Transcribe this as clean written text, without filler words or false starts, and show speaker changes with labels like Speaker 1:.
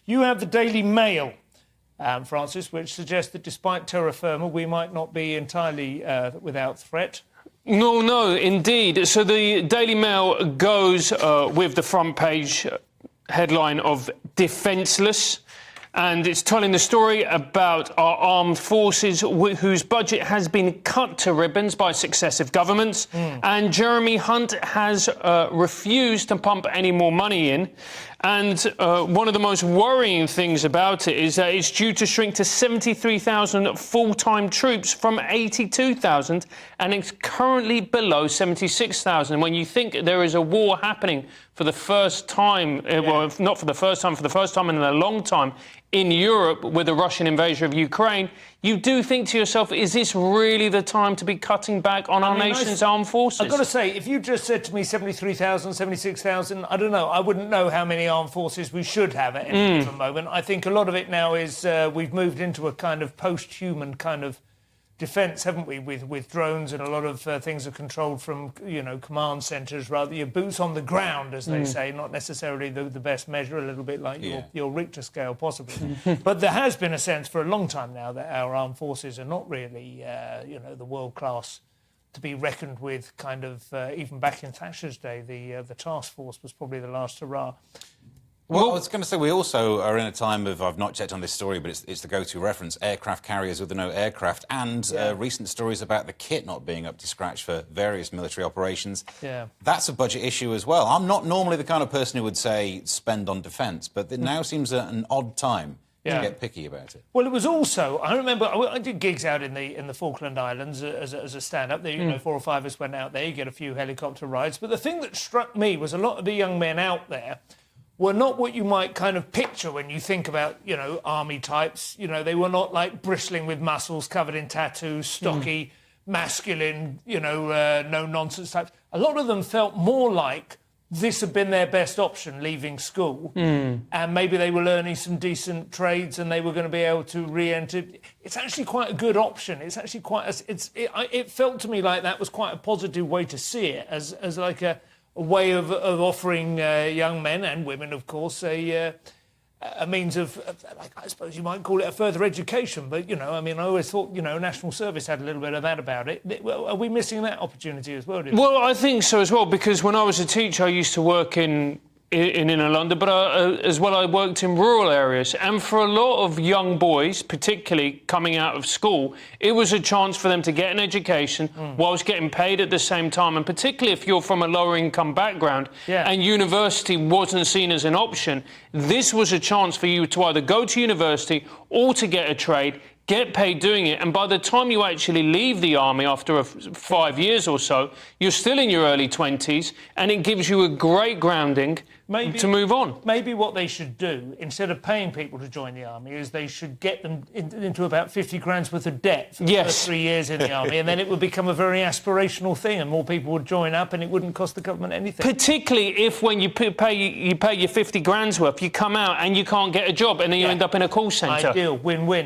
Speaker 1: You have the Daily Mail, Francis, which suggests that despite terra firma, we might not be entirely without threat.
Speaker 2: No, indeed. So the Daily Mail goes with the front page headline of defenceless. And it's telling the story about our armed forces whose budget has been cut to ribbons by successive governments. And Jeremy Hunt has refused to pump any more money in. And one of the most worrying things about it is that it's due to shrink to 73,000 full-time troops from 82,000, and it's currently below 76,000. When you think there is a war happening for the first time, well, not for the first time, for the first time in a long time, in Europe with the Russian invasion of Ukraine, you do think to yourself, is this really the time to be cutting back on our nation's armed forces?
Speaker 1: I've got to say, if you just said to me 73,000, 76,000, I don't know, I wouldn't know how many armed forces we should have at any given moment. I think a lot of it now is we've moved into a kind of post-human kind of defence, haven't we, with drones, and a lot of things are controlled from, you know, command centres, rather your boots on the ground, as they say, not necessarily the best measure, a little bit like your Richter scale, possibly. But there has been a sense for a long time now that our armed forces are not really, you know, the world-class to be reckoned with, kind of, even back in Thatcher's day, the task force was probably the last hurrah.
Speaker 3: Well, I was going to say, we also are in a time of, I've not checked on this story, but it's the go-to reference, aircraft carriers with no aircraft, and recent stories about the kit not being up to scratch for various military operations.
Speaker 1: Yeah.
Speaker 3: That's a budget issue as well. I'm not normally the kind of person who would say spend on defence, but it now seems an odd time to get picky about it.
Speaker 1: Well, it was also, I remember, I did gigs out in the Falkland Islands as a stand-up. You know, 4 or 5 of us went out there, you get a few helicopter rides. But the thing that struck me was a lot of the young men out there were not what you might kind of picture when you think about, you know, army types. You know, they were not like bristling with muscles, covered in tattoos, stocky, masculine, you know, no-nonsense types. A lot of them felt more like this had been their best option leaving school, and maybe they were learning some decent trades and they were going to be able to re-enter. It's actually quite a good option. It's actually quite... It felt to me like that was quite a positive way to see it, as like a way of offering young men and women, of course, a means of, I suppose you might call it a further education. But, you know, I mean, I always thought, you know, National Service had a little bit of that about it. Are we missing that opportunity as well?
Speaker 2: Well, I think so as well, because when I was a teacher, I used to work in inner London, but as well I worked in rural areas. And for a lot of young boys, particularly coming out of school, it was a chance for them to get an education whilst getting paid at the same time. And particularly if you're from a lower income background and university wasn't seen as an option, this was a chance for you to either go to university or to get a trade, get paid doing it, and by the time you actually leave the army after 5 years or so, you're still in your early 20s, and it gives you a great grounding to move on.
Speaker 1: Maybe what they should do, instead of paying people to join the army, is they should get them into about 50 grand's worth of debt for the first 3 years in the army, and then it would become a very aspirational thing, and more people would join up, and it wouldn't cost the government anything.
Speaker 2: Particularly if, when you pay your 50 grand's worth, you come out and you can't get a job, and then you end up in a call centre.
Speaker 1: Ideal, win-win.